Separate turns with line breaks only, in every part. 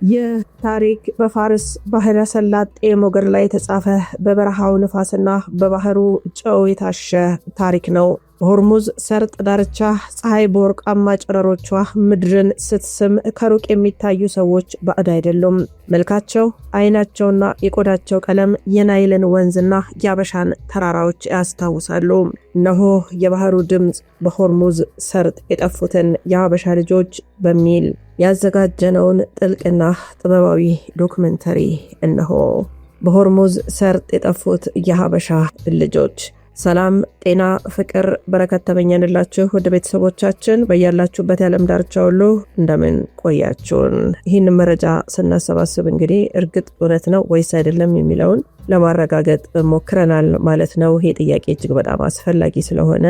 የታሪክ በፋርስ ባህረ ሰላጤ ሞገድ ላይ የተጻፈ በበረሃው ንፋስና በባህሩ ጨው የታሸ ታሪክ ነው። በሆርሙዝ ሰርጥ ዳርቻ ፀሐይ በወርቃማ ጨረሮቿ ምድርን ስትስም ከሩቅ የሚታዩ ሰዎች ባዕድ አይደሉም። መልካቸው፣ አይናቸውና የቆዳቸው ቀለም የናይልን ወንዝና የአበሻን ተራራዎች ያስታውሳሉ። እነሆ የባህሩ ድምፅ በሆርሙዝ ሰርጥ የጠፉትን የአበሻ ልጆች በሚል ያዘጋጀነውን ጥልቅና ጥበባዊ ዶክመንተሪ እነሆ። በሆርሙዝ ሰርጥ የጠፉት የሀበሻ ልጆች። ሰላም፣ ጤና፣ ፍቅር፣ በረከት ተመኘንላችሁ ወደ ቤተሰቦቻችን በያላችሁበት የዓለም ዳርቻ ሁሉ እንደምን ቆያችሁን? ይህን መረጃ ስናሰባስብ እንግዲህ እርግጥ እውነት ነው ወይስ አይደለም የሚለውን ለማረጋገጥ ሞክረናል ማለት ነው። ይሄ ጥያቄ እጅግ በጣም አስፈላጊ ስለሆነ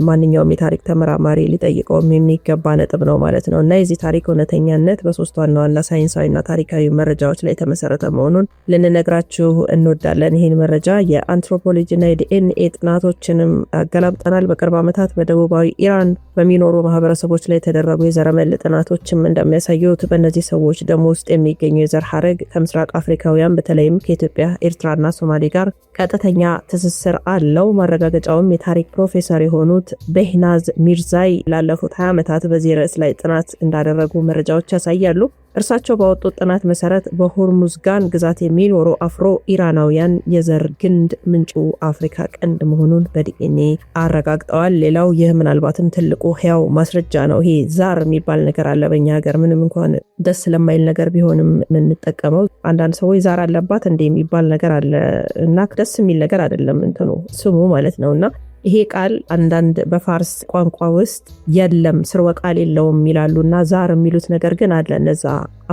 ማንኛውም የታሪክ ተመራማሪ ሊጠይቀውም የሚገባ ነጥብ ነው ማለት ነው እና የዚህ ታሪክ እውነተኛነት በሶስት ዋና ዋና ሳይንሳዊና ታሪካዊ መረጃዎች ላይ የተመሰረተ መሆኑን ልንነግራችሁ እንወዳለን። ይህን መረጃ የአንትሮፖሎጂና የዲኤንኤ ጥናቶችንም አገላብጠናል። በቅርብ ዓመታት በደቡባዊ ኢራን በሚኖሩ ማህበረሰቦች ላይ የተደረጉ የዘረመል ጥናቶችም እንደሚያሳዩት በእነዚህ ሰዎች ደም ውስጥ የሚገኘው የዘር ሐረግ ከምስራቅ አፍሪካውያን በተለይም ከኢትዮጵያ፣ ኤርትራና ሶማሌ ጋር ቀጥተኛ ትስስር አለው። ማረጋገጫውም የታሪክ ፕሮፌሰር የሆኑት ቤህናዝ ሚርዛይ ላለፉት 20 ዓመታት በዚህ ርዕስ ላይ ጥናት እንዳደረጉ መረጃዎች ያሳያሉ። እርሳቸው ባወጡት ጥናት መሰረት በሆርሙዝጋን ግዛት የሚኖሩ አፍሮ ኢራናውያን የዘር ግንድ ምንጩ አፍሪካ ቀንድ መሆኑን በዲኤንኤ አረጋግጠዋል። ሌላው ይህ ምናልባትም ትልቁ ሕያው ማስረጃ ነው። ይሄ ዛር የሚባል ነገር አለ በእኛ ሀገር፣ ምንም እንኳን ደስ ለማይል ነገር ቢሆንም የምንጠቀመው። አንዳንድ ሰዎች ዛር አለባት እንደ የሚባል ነገር አለ እና ደስ የሚል ነገር አይደለም እንትኑ ስሙ ማለት ነውና ይሄ ቃል አንዳንድ በፋርስ ቋንቋ ውስጥ የለም ስርወ ቃል የለውም ይላሉና ዛር የሚሉት ነገር ግን አለ። እነዛ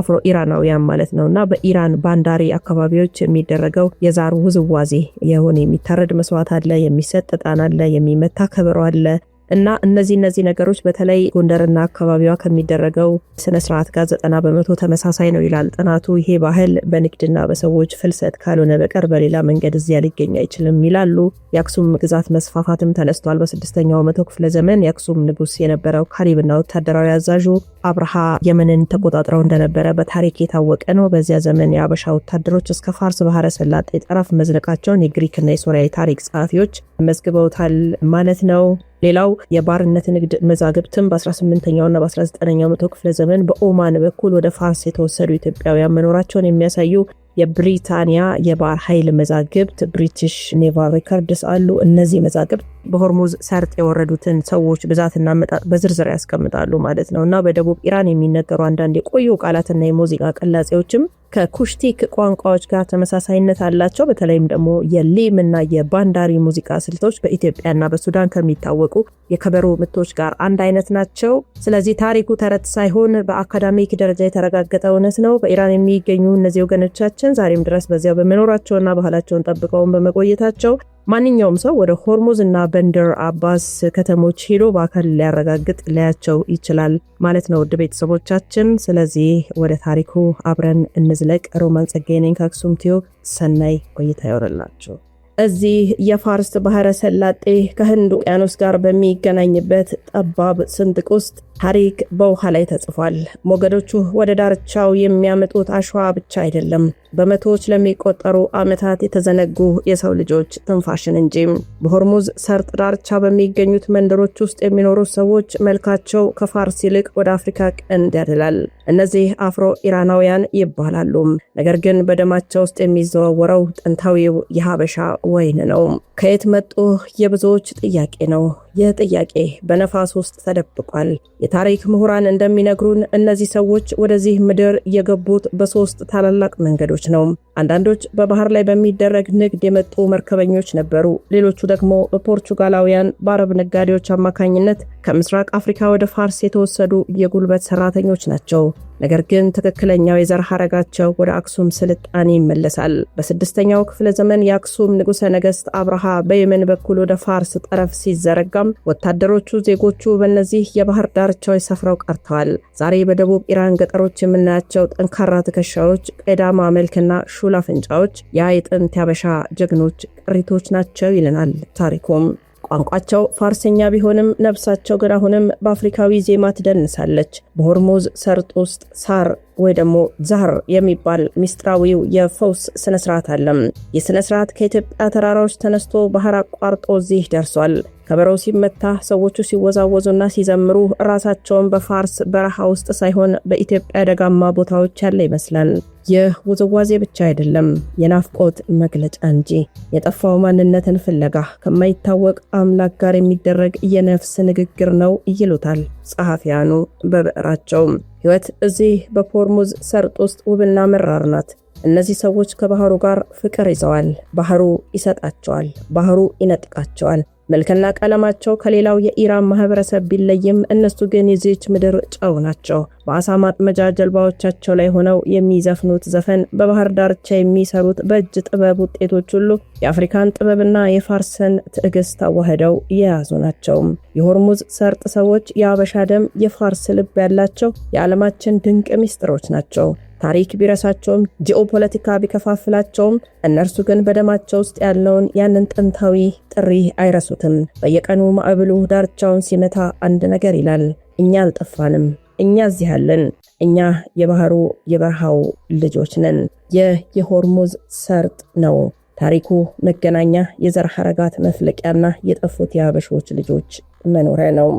አፍሮ ኢራናውያን ማለት ነውና በኢራን ባንዳሪ አካባቢዎች የሚደረገው የዛር ውዝዋዜ የሆነ የሚታረድ መስዋዕት አለ፣ የሚሰጥ ዕጣን አለ፣ የሚመታ ከበሮ አለ እና እነዚህ ነገሮች በተለይ ጎንደርና አካባቢዋ ከሚደረገው ስነ ስርዓት ጋር 90% ተመሳሳይ ነው ይላል ጥናቱ። ይሄ ባህል በንግድና በሰዎች ፍልሰት ካልሆነ በቀር በሌላ መንገድ እዚያ ሊገኝ አይችልም ይላሉ። የአክሱም ግዛት መስፋፋትም ተነስቷል። በ6ኛው መቶ ክፍለ ዘመን የአክሱም ንጉስ የነበረው ካሪብና ወታደራዊ አዛዡ አብርሃ የመንን ተቆጣጥረው እንደነበረ በታሪክ የታወቀ ነው። በዚያ ዘመን የአበሻ ወታደሮች እስከ ፋርስ ባህረ ሰላጤ ጠረፍ መዝለቃቸውን የግሪክና የሶሪያ ታሪክ ጸሐፊዎች መዝግበውታል ማለት ነው። ሌላው የባርነት ንግድ መዛግብትም በ18ኛውና በ19ኛው መቶ ክፍለ ዘመን በኦማን በኩል ወደ ፋርስ የተወሰዱ ኢትዮጵያውያን መኖራቸውን የሚያሳዩ የብሪታንያ የባህር ኃይል መዛግብት ብሪቲሽ ኔቫል ሪከርድስ አሉ። እነዚህ መዛግብት በሆርሙዝ ሰርጥ የወረዱትን ሰዎች ብዛትና መጠን በዝርዝር ያስቀምጣሉ ማለት ነው እና በደቡብ ኢራን የሚነገሩ አንዳንድ የቆዩ ቃላትና የሙዚቃ ቅላጼዎችም ከኩሽቲክ ቋንቋዎች ጋር ተመሳሳይነት አላቸው። በተለይም ደግሞ የሌም እና የባንዳሪ ሙዚቃ ስልቶች በኢትዮጵያና በሱዳን ከሚታወቁ የከበሮ ምቶች ጋር አንድ አይነት ናቸው። ስለዚህ ታሪኩ ተረት ሳይሆን በአካዳሚክ ደረጃ የተረጋገጠ እውነት ነው። በኢራን የሚገኙ እነዚህ ወገኖቻችን ዛሬም ድረስ በዚያው በመኖራቸውና ባህላቸውን ጠብቀውን በመቆየታቸው ማንኛውም ሰው ወደ ሆርሙዝ እና በንደር አባስ ከተሞች ሄዶ በአካል ሊያረጋግጥ ሊያቸው ይችላል ማለት ነው። ውድ ቤተሰቦቻችን፣ ስለዚህ ወደ ታሪኩ አብረን እንዝለቅ። ሮማን ጸጋዬ ነኝ ከአክሱም ቲዩብ። ሰናይ ቆይታ ይሆንላችሁ። እዚህ የፋርስ ባህረ ሰላጤ ከህንድ ውቅያኖስ ጋር በሚገናኝበት ጠባብ ስንጥቅ ውስጥ ታሪክ በውሃ ላይ ተጽፏል። ሞገዶቹ ወደ ዳርቻው የሚያመጡት አሸዋ ብቻ አይደለም፣ በመቶዎች ለሚቆጠሩ ዓመታት የተዘነጉ የሰው ልጆች ትንፋሽን እንጂ። በሆርሙዝ ሰርጥ ዳርቻ በሚገኙት መንደሮች ውስጥ የሚኖሩ ሰዎች መልካቸው ከፋርስ ይልቅ ወደ አፍሪካ ቀንድ ያደላል። እነዚህ አፍሮ ኢራናውያን ይባላሉ። ነገር ግን በደማቸው ውስጥ የሚዘዋወረው ጥንታዊው የሀበሻ ወይን ነው። ከየት መጡ? የብዙዎች ጥያቄ ነው። ይህ ጥያቄ በነፋስ ውስጥ ተደብቋል። የታሪክ ምሁራን እንደሚነግሩን እነዚህ ሰዎች ወደዚህ ምድር የገቡት በሶስት ታላላቅ መንገዶች ነው። አንዳንዶች በባህር ላይ በሚደረግ ንግድ የመጡ መርከበኞች ነበሩ። ሌሎቹ ደግሞ በፖርቹጋላውያን በአረብ ነጋዴዎች አማካኝነት ከምስራቅ አፍሪካ ወደ ፋርስ የተወሰዱ የጉልበት ሰራተኞች ናቸው። ነገር ግን ትክክለኛው የዘር ሐረጋቸው ወደ አክሱም ስልጣኔ ይመለሳል። በ6ኛው ክፍለ ዘመን የአክሱም ንጉሠ ነገሥት አብርሃ በየመን በኩል ወደ ፋርስ ጠረፍ ሲዘረጋም ወታደሮቹ ዜጎቹ በእነዚህ የባህር ዳርቻዎች ሰፍረው ቀርተዋል። ዛሬ በደቡብ ኢራን ገጠሮች የምናያቸው ጠንካራ ትከሻዎች፣ ቀዳማ መልክና ሹል አፍንጫዎች ያ የጥንት ያበሻ ጀግኖች ቅሪቶች ናቸው ይለናል ታሪኩም። ቋንቋቸው ፋርሰኛ ቢሆንም ነፍሳቸው ግን አሁንም በአፍሪካዊ ዜማ ትደንሳለች። በሆርሙዝ ሰርጥ ውስጥ ሳር ወይ ደግሞ ዛር የሚባል ሚስጥራዊው የፈውስ ስነስርዓት አለ። ይህ ስነስርዓት ከኢትዮጵያ ተራራዎች ተነስቶ ባህር አቋርጦ እዚህ ደርሷል። ከበሮው ሲመታ ሰዎቹ ሲወዛወዙና ሲዘምሩ ራሳቸውን በፋርስ በረሃ ውስጥ ሳይሆን በኢትዮጵያ ደጋማ ቦታዎች ያለ ይመስላል። ይህ ውዝዋዜ ብቻ አይደለም፣ የናፍቆት መግለጫ እንጂ የጠፋው ማንነትን ፍለጋ ከማይታወቅ አምላክ ጋር የሚደረግ የነፍስ ንግግር ነው ይሉታል ጸሐፊያኑ በብዕራቸው። ሕይወት እዚህ በሆርሙዝ ሰርጥ ውስጥ ውብና መራር ናት። እነዚህ ሰዎች ከባህሩ ጋር ፍቅር ይዘዋል። ባህሩ ይሰጣቸዋል፣ ባህሩ ይነጥቃቸዋል። መልክና ቀለማቸው ከሌላው የኢራን ማህበረሰብ ቢለይም እነሱ ግን የዚህች ምድር ጨው ናቸው። በአሳ ማጥመጃ ጀልባዎቻቸው ላይ ሆነው የሚዘፍኑት ዘፈን፣ በባህር ዳርቻ የሚሰሩት በእጅ ጥበብ ውጤቶች ሁሉ የአፍሪካን ጥበብና የፋርስን ትዕግስት አዋህደው የያዙ ናቸው። የሆርሙዝ ሰርጥ ሰዎች የአበሻ ደም፣ የፋርስ ልብ ያላቸው የዓለማችን ድንቅ ሚስጥሮች ናቸው። ታሪክ ቢረሳቸውም ጂኦፖለቲካ ቢከፋፍላቸውም እነርሱ ግን በደማቸው ውስጥ ያለውን ያንን ጥንታዊ ጥሪ አይረሱትም። በየቀኑ ማዕበሉ ዳርቻውን ሲመታ አንድ ነገር ይላል፣ እኛ አልጠፋንም፣ እኛ እዚህ አለን፣ እኛ የባህሩ የበረሃው ልጆች ነን። ይህ የሆርሙዝ ሰርጥ ነው። ታሪኩ መገናኛ፣ የዘር ሐረጋት መፍለቂያና የጠፉት የአበሾች ልጆች መኖሪያ ነው።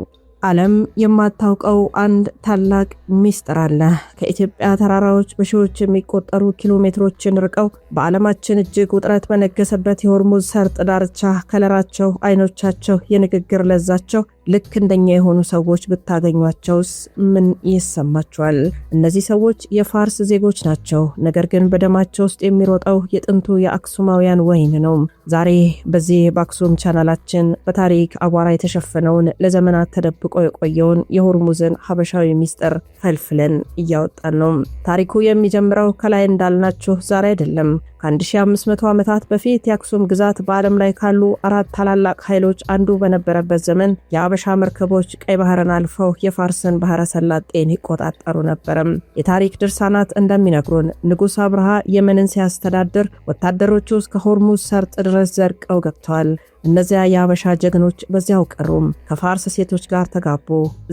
ዓለም የማታውቀው አንድ ታላቅ ሚስጥር አለ። ከኢትዮጵያ ተራራዎች በሺዎች የሚቆጠሩ ኪሎ ሜትሮችን ርቀው በዓለማችን እጅግ ውጥረት በነገሰበት የሆርሙዝ ሰርጥ ዳርቻ ከለራቸው፣ አይኖቻቸው፣ የንግግር ለዛቸው ልክ እንደኛ የሆኑ ሰዎች ብታገኟቸውስ ምን ይሰማቸዋል? እነዚህ ሰዎች የፋርስ ዜጎች ናቸው። ነገር ግን በደማቸው ውስጥ የሚሮጠው የጥንቱ የአክሱማውያን ወይን ነው። ዛሬ በዚህ በአክሱም ቻናላችን በታሪክ አቧራ የተሸፈነውን ለዘመናት ተደብቆ የቆየውን የሆርሙዝን ሀበሻዊ ሚስጥር ፈልፍለን እያወጣን ነው። ታሪኩ የሚጀምረው ከላይ እንዳልናችሁ ዛሬ አይደለም። ከ1500 ዓመታት በፊት የአክሱም ግዛት በዓለም ላይ ካሉ 4 ታላላቅ ኃይሎች አንዱ በነበረበት ዘመን የአበሻ መርከቦች ቀይ ባህርን አልፈው የፋርስን ባህረ ሰላጤን ይቆጣጠሩ ነበርም። የታሪክ ድርሳናት እንደሚነግሩን ንጉሥ አብርሃ የመንን ሲያስተዳድር ወታደሮቹ እስከ ሆርሙዝ ሰርጥ ድረስ ዘርቀው ገብተዋል። እነዚያ የአበሻ ጀግኖች በዚያው ቀሩም። ከፋርስ ሴቶች ጋር ተጋቡ፣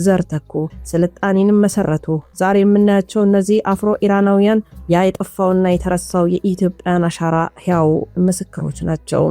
ዘር ተኩ፣ ስልጣኔንም መሰረቱ። ዛሬ የምናያቸው እነዚህ አፍሮ ኢራናውያን ያ የጠፋውና የተረሳው የኢትዮጵያን አሻራ ሕያው ምስክሮች ናቸው።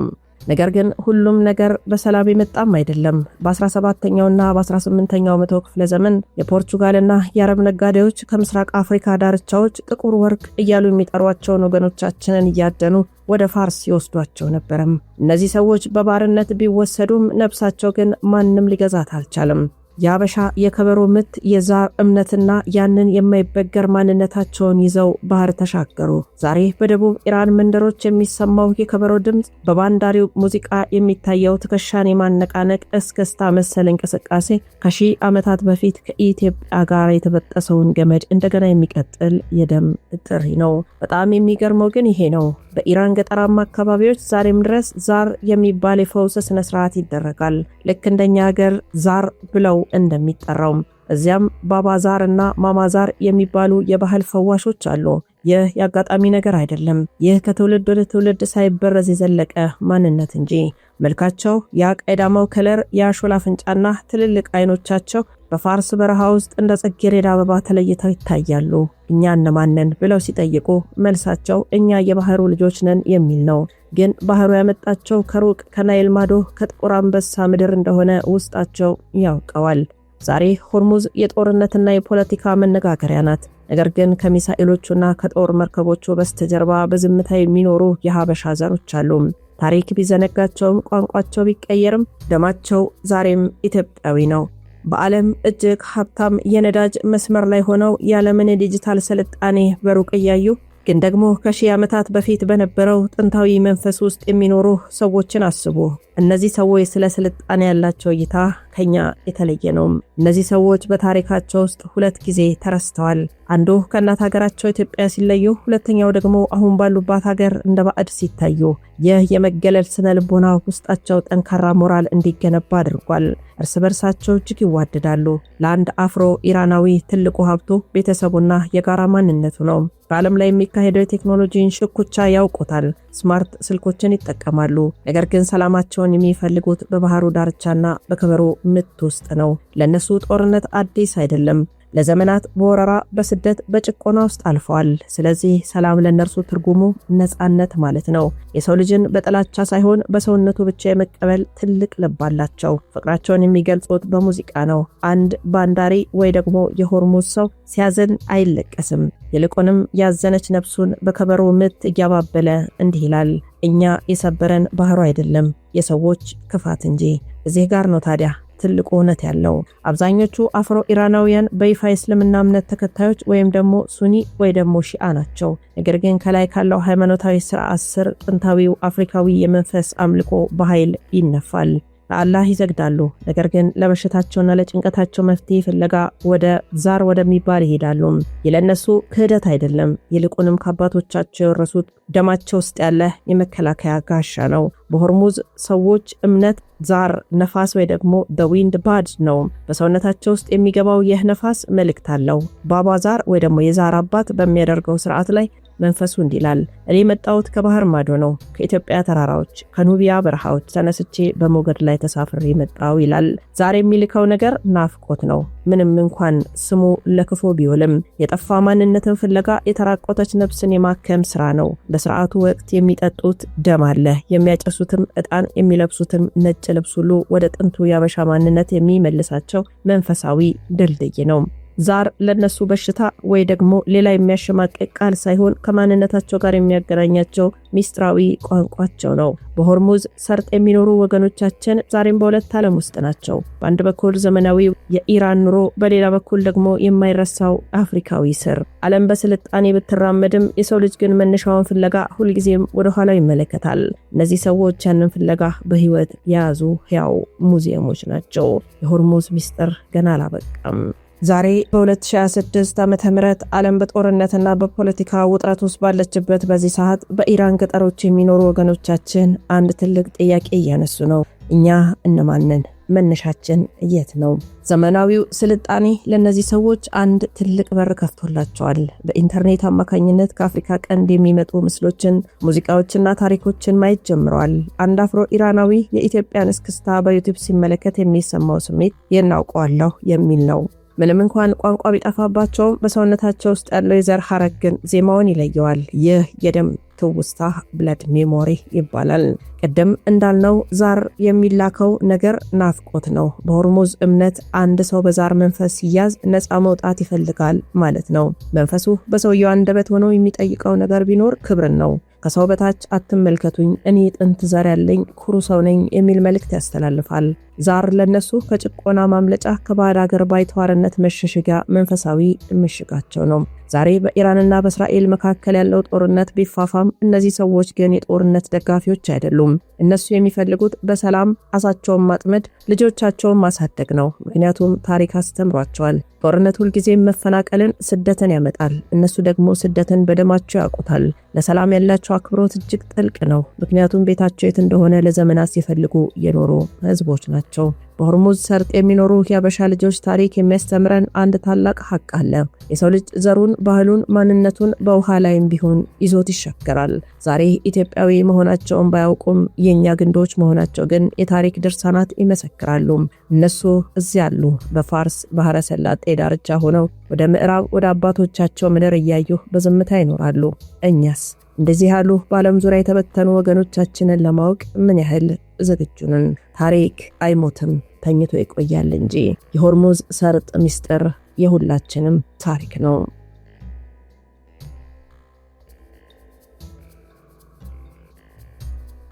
ነገር ግን ሁሉም ነገር በሰላም የመጣም አይደለም። በ17ኛውና በ18ኛው መቶ ክፍለ ዘመን የፖርቹጋልና የአረብ ነጋዴዎች ከምስራቅ አፍሪካ ዳርቻዎች ጥቁር ወርቅ እያሉ የሚጠሯቸውን ወገኖቻችንን እያደኑ ወደ ፋርስ ይወስዷቸው ነበርም። እነዚህ ሰዎች በባርነት ቢወሰዱም ነፍሳቸው ግን ማንም ሊገዛት አልቻለም። የአበሻ የከበሮ ምት፣ የዛር እምነትና ያንን የማይበገር ማንነታቸውን ይዘው ባህር ተሻገሩ። ዛሬ በደቡብ ኢራን መንደሮች የሚሰማው የከበሮ ድምፅ፣ በባንዳሪው ሙዚቃ የሚታየው ትከሻን የማነቃነቅ እስክስታ መሰል እንቅስቃሴ ከሺህ ዓመታት በፊት ከኢትዮጵያ ጋር የተበጠሰውን ገመድ እንደገና የሚቀጥል የደም ጥሪ ነው። በጣም የሚገርመው ግን ይሄ ነው። በኢራን ገጠራማ አካባቢዎች ዛሬም ድረስ ዛር የሚባል የፈውስ ስነ ስርዓት ይደረጋል። ልክ እንደኛ ሀገር ዛር ብለው እንደሚጠራው እዚያም ባባዛር እና ማማዛር የሚባሉ የባህል ፈዋሾች አሉ። ይህ ያጋጣሚ ነገር አይደለም። ይህ ከትውልድ ወደ ትውልድ ሳይበረዝ የዘለቀ ማንነት እንጂ። መልካቸው ያ ቀይዳማው ከለር፣ የአሾላ አፍንጫና ትልልቅ አይኖቻቸው በፋርስ በረሃ ውስጥ እንደ ጽጌረዳ አበባ ተለይተው ይታያሉ። እኛ እነማንን ብለው ሲጠይቁ መልሳቸው እኛ የባህሩ ልጆች ነን የሚል ነው። ግን ባህሩ ያመጣቸው ከሩቅ ከናይል ማዶ ከጥቁር አንበሳ ምድር እንደሆነ ውስጣቸው ያውቀዋል። ዛሬ ሆርሙዝ የጦርነትና የፖለቲካ መነጋገሪያ ናት። ነገር ግን ከሚሳኤሎቹና ከጦር መርከቦቹ በስተጀርባ በዝምታ የሚኖሩ የሀበሻ ዘሮች አሉ። ታሪክ ቢዘነጋቸውም ቋንቋቸው ቢቀየርም ደማቸው ዛሬም ኢትዮጵያዊ ነው። በዓለም እጅግ ሀብታም የነዳጅ መስመር ላይ ሆነው የዓለምን ዲጂታል ስልጣኔ በሩቅ እያዩ ግን ደግሞ ከሺህ ዓመታት በፊት በነበረው ጥንታዊ መንፈስ ውስጥ የሚኖሩ ሰዎችን አስቡ። እነዚህ ሰዎች ስለ ስልጣኔ ያላቸው እይታ ከኛ የተለየ ነው። እነዚህ ሰዎች በታሪካቸው ውስጥ ሁለት ጊዜ ተረስተዋል። አንዱ ከእናት ሀገራቸው ኢትዮጵያ ሲለዩ፣ ሁለተኛው ደግሞ አሁን ባሉባት ሀገር እንደ ባዕድ ሲታዩ። ይህ የመገለል ስነ ልቦና ውስጣቸው ጠንካራ ሞራል እንዲገነባ አድርጓል። እርስ በርሳቸው እጅግ ይዋደዳሉ። ለአንድ አፍሮ ኢራናዊ ትልቁ ሀብቱ ቤተሰቡና የጋራ ማንነቱ ነው። በዓለም ላይ የሚካሄደው የቴክኖሎጂን ሽኩቻ ያውቁታል። ስማርት ስልኮችን ይጠቀማሉ። ነገር ግን ሰላማቸውን የሚፈልጉት በባህሩ ዳርቻና በከበሮ ምት ውስጥ ነው። ለነሱ ጦርነት አዲስ አይደለም። ለዘመናት በወረራ በስደት በጭቆና ውስጥ አልፈዋል። ስለዚህ ሰላም ለነርሱ ትርጉሙ ነፃነት ማለት ነው። የሰው ልጅን በጥላቻ ሳይሆን በሰውነቱ ብቻ የመቀበል ትልቅ ልብ አላቸው። ፍቅራቸውን የሚገልጹት በሙዚቃ ነው። አንድ ባንዳሪ ወይ ደግሞ የሆርሙዝ ሰው ሲያዘን አይለቀስም። ይልቁንም ያዘነች ነፍሱን በከበሮ ምት እያባበለ እንዲህ ይላል፣ እኛ የሰበረን ባህሩ አይደለም የሰዎች ክፋት እንጂ። እዚህ ጋር ነው ታዲያ ትልቁ እውነት ያለው። አብዛኞቹ አፍሮ ኢራናውያን በይፋ እስልምና እምነት ተከታዮች ወይም ደግሞ ሱኒ ወይ ደግሞ ሺአ ናቸው። ነገር ግን ከላይ ካለው ሃይማኖታዊ ስርዓት ስር ጥንታዊው አፍሪካዊ የመንፈስ አምልኮ በኃይል ይነፋል። ለአላህ ይሰግዳሉ። ነገር ግን ለበሽታቸውና ለጭንቀታቸው መፍትሄ ፍለጋ ወደ ዛር ወደሚባል ይሄዳሉ። የለነሱ ክህደት አይደለም፣ ይልቁንም ከአባቶቻቸው የወረሱት ደማቸው ውስጥ ያለ የመከላከያ ጋሻ ነው። በሆርሙዝ ሰዎች እምነት ዛር ነፋስ ወይ ደግሞ the wind bad ነው። በሰውነታቸው ውስጥ የሚገባው ይህ ነፋስ መልእክት አለው። ባባ ዛር ወይ ደግሞ የዛር አባት በሚያደርገው ስርዓት ላይ መንፈሱ እንዲላል፣ እኔ መጣሁት ከባህር ማዶ ነው፣ ከኢትዮጵያ ተራራዎች ከኑቢያ በረሃዎች ተነስቼ በሞገድ ላይ ተሳፍሬ መጣው ይላል። ዛሬ የሚልከው ነገር ናፍቆት ነው። ምንም እንኳን ስሙ ለክፉ ቢውልም የጠፋ ማንነትን ፍለጋ የተራቆተች ነፍስን የማከም ስራ ነው። በስርዓቱ ወቅት የሚጠጡት ደም አለ። የሚያጨሱትም ዕጣን፣ የሚለብሱትም ነጭ ልብስ ሁሉ ወደ ጥንቱ ያበሻ ማንነት የሚመልሳቸው መንፈሳዊ ድልድይ ነው። ዛር ለነሱ በሽታ ወይ ደግሞ ሌላ የሚያሸማቅቅ ቃል ሳይሆን ከማንነታቸው ጋር የሚያገናኛቸው ሚስጥራዊ ቋንቋቸው ነው። በሆርሙዝ ሰርጥ የሚኖሩ ወገኖቻችን ዛሬም በሁለት ዓለም ውስጥ ናቸው። በአንድ በኩል ዘመናዊው የኢራን ኑሮ፣ በሌላ በኩል ደግሞ የማይረሳው አፍሪካዊ ስር። ዓለም በስልጣኔ ብትራመድም የሰው ልጅ ግን መነሻውን ፍለጋ ሁልጊዜም ወደ ኋላው ይመለከታል። እነዚህ ሰዎች ያንን ፍለጋ በህይወት የያዙ ሕያው ሙዚየሞች ናቸው። የሆርሙዝ ሚስጥር ገና አላበቃም። ዛሬ በ2026 ዓመተ ምህረት ዓለም በጦርነትና በፖለቲካ ውጥረት ውስጥ ባለችበት በዚህ ሰዓት በኢራን ገጠሮች የሚኖሩ ወገኖቻችን አንድ ትልቅ ጥያቄ እያነሱ ነው። እኛ እነማን ነን? መነሻችን የት ነው? ዘመናዊው ስልጣኔ ለነዚህ ሰዎች አንድ ትልቅ በር ከፍቶላቸዋል። በኢንተርኔት አማካኝነት ከአፍሪካ ቀንድ የሚመጡ ምስሎችን፣ ሙዚቃዎችና ታሪኮችን ማየት ጀምረዋል። አንድ አፍሮ ኢራናዊ የኢትዮጵያን እስክስታ በዩቲዩብ ሲመለከት የሚሰማው ስሜት የናውቀዋለሁ የሚል ነው። ምንም እንኳን ቋንቋ ቢጠፋባቸውም በሰውነታቸው ውስጥ ያለው የዘር ሐረግ ግን ዜማውን ይለየዋል። ይህ የደም ትውስታ ብለድ ሜሞሪ ይባላል። ቀደም እንዳልነው ዛር የሚላከው ነገር ናፍቆት ነው። በሆርሙዝ እምነት አንድ ሰው በዛር መንፈስ ሲያዝ ነፃ መውጣት ይፈልጋል ማለት ነው። መንፈሱ በሰውየው አንደበት ሆኖ የሚጠይቀው ነገር ቢኖር ክብርን ነው። ከሰው በታች አትመልከቱኝ፣ እኔ ጥንት ዘር ያለኝ ኩሩ ሰው ነኝ የሚል መልእክት ያስተላልፋል። ዛር ለነሱ ከጭቆና ማምለጫ፣ ከባዕድ ሀገር ባይተዋርነት መሸሸጊያ መንፈሳዊ ምሽጋቸው ነው። ዛሬ በኢራንና በእስራኤል መካከል ያለው ጦርነት ቢፋፋም እነዚህ ሰዎች ግን የጦርነት ደጋፊዎች አይደሉም። እነሱ የሚፈልጉት በሰላም አሳቸውን ማጥመድ፣ ልጆቻቸውን ማሳደግ ነው። ምክንያቱም ታሪክ አስተምሯቸዋል። ጦርነት ሁልጊዜም መፈናቀልን፣ ስደትን ያመጣል። እነሱ ደግሞ ስደትን በደማቸው ያውቁታል። ለሰላም ያላቸው አክብሮት እጅግ ጥልቅ ነው። ምክንያቱም ቤታቸው የት እንደሆነ ለዘመናት ሲፈልጉ የኖሩ ህዝቦች ናቸው። በሆርሙዝ ሰርጥ የሚኖሩ የአበሻ ልጆች ታሪክ የሚያስተምረን አንድ ታላቅ ሀቅ አለ። የሰው ልጅ ዘሩን፣ ባህሉን፣ ማንነቱን በውሃ ላይም ቢሆን ይዞት ይሻገራል። ዛሬ ኢትዮጵያዊ መሆናቸውን ባያውቁም የኛ ግንዶች መሆናቸው ግን የታሪክ ድርሳናት ይመሰክራሉ። እነሱ እዚያ ያሉ በፋርስ ባህረ ሰላጤ ዳርቻ ሆነው ወደ ምዕራብ ወደ አባቶቻቸው ምድር እያዩ በዝምታ ይኖራሉ። እኛስ እንደዚህ ያሉ በዓለም ዙሪያ የተበተኑ ወገኖቻችንን ለማወቅ ምን ያህል ዝግጁ ነን? ታሪክ አይሞትም፣ ተኝቶ ይቆያል እንጂ። የሆርሙዝ ሰርጥ ሚስጥር የሁላችንም ታሪክ ነው።